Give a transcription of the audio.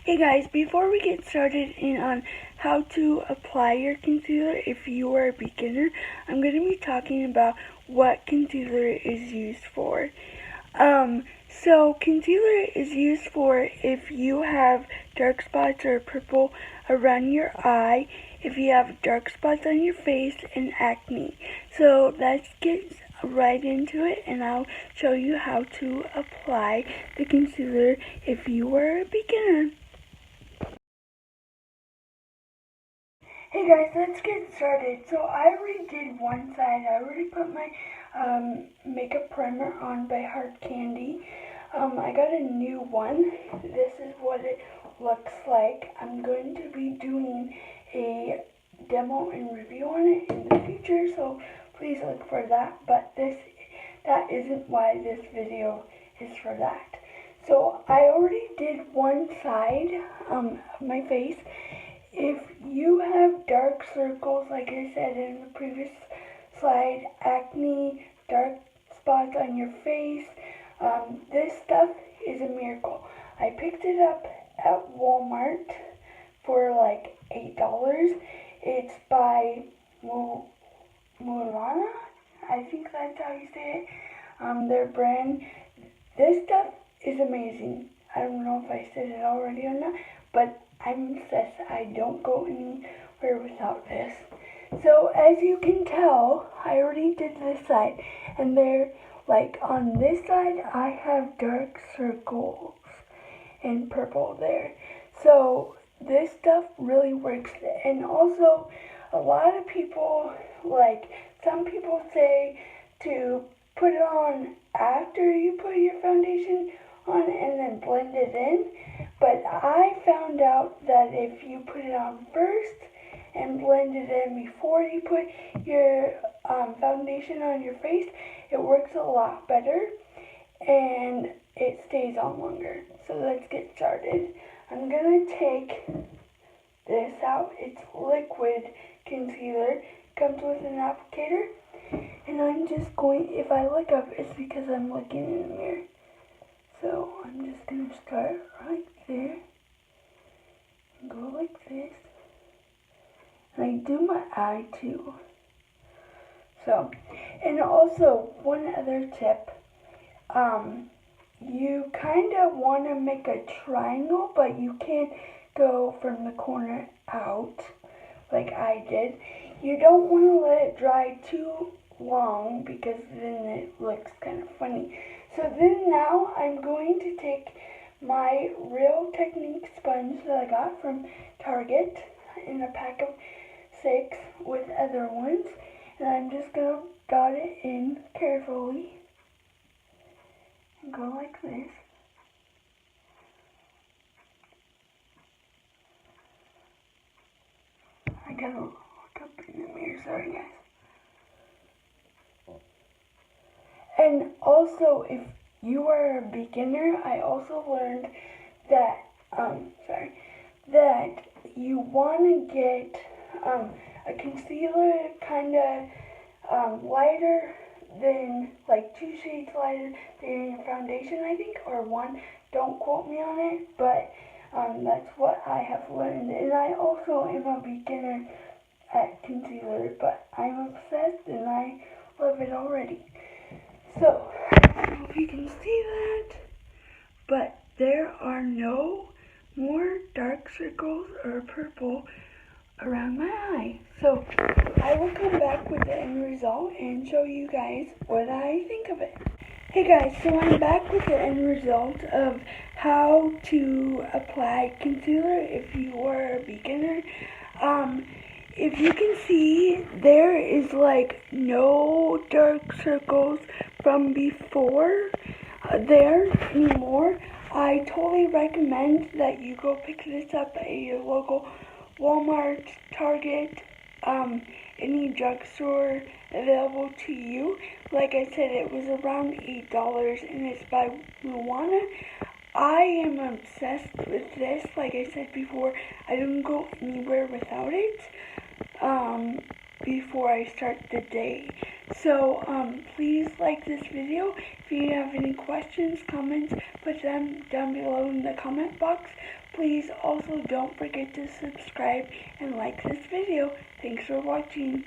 Hey guys, before we get started on how to apply your concealer if you are a beginner, I'm going to be talking about what concealer is used for. So concealer is used for if you have dark spots or purple around your eye, if you have dark spots on your face, and acne. So let's get right into it, and I'll show you how to apply the concealer if you are a beginner. Hey guys, let's get started. So I already did one side. I already put my makeup primer on by Hard Candy. I got a new one. This is what it looks like. I'm going to be doing a demo and review on it in the future, so please look for that. But that isn't why this video is for that. So I already did one side of my face. If you have dark circles, like I said in the previous slide, acne, dark spots on your face, this stuff is a miracle. I picked it up at Walmart for like $8. It's by Mulana, I think that's how you say it, their brand. This stuff is amazing. I don't know if I said it already or not, but I'm obsessed. I don't go anywhere without this. So as you can tell, I already did this side, and they're like on this side I have dark circles and purple there. So this stuff really works. And also a lot of people, like some people say to put it on after you put your foundation on and then blend it in. But I found out that if you put it on first and blend it in before you put your foundation on your face, it works a lot better and it stays on longer. So let's get started. I'm going to take this out. It's liquid concealer. Comes with an applicator. And I'm just going, if I look up, it's because I'm looking in the mirror. So I'm just going to start right there and go like this. And I do my eye too. So, and also one other tip, you kind of want to make a triangle, but you can't go from the corner out like I did. You don't want to let it dry too long because then it looks kind of funny. So then now I'm going to take my Real Technique sponge that I got from Target in a pack of 6 with other ones, and I'm just going to dot it in carefully and go like this. I gotta look up in the mirror, sorry guys. And also, if you are a beginner, I also learned that, that you want to get a concealer kind of lighter than, like 2 shades lighter than your foundation, I think, or 1. Don't quote me on it, but that's what I have learned. And I also am a beginner at concealer, but I'm obsessed and I love it already. So, I don't know if you can see that, but there are no more dark circles or purple around my eye. So, I will come back with the end result and show you guys what I think of it. Hey guys, so I'm back with the end result of how to apply concealer if you are a beginner. If you can see, there is like no dark circles from before there anymore. I totally recommend that you go pick this up at your local Walmart, Target, any drugstore available to you. Like I said, it was around $8 and it's by Luana. I am obsessed with this. Like I said before, I don't go anywhere without it. before I start the day. So please like this video. If you have any questions, comments, put them down below in the comment box. Please also don't forget to subscribe and like this video. Thanks for watching.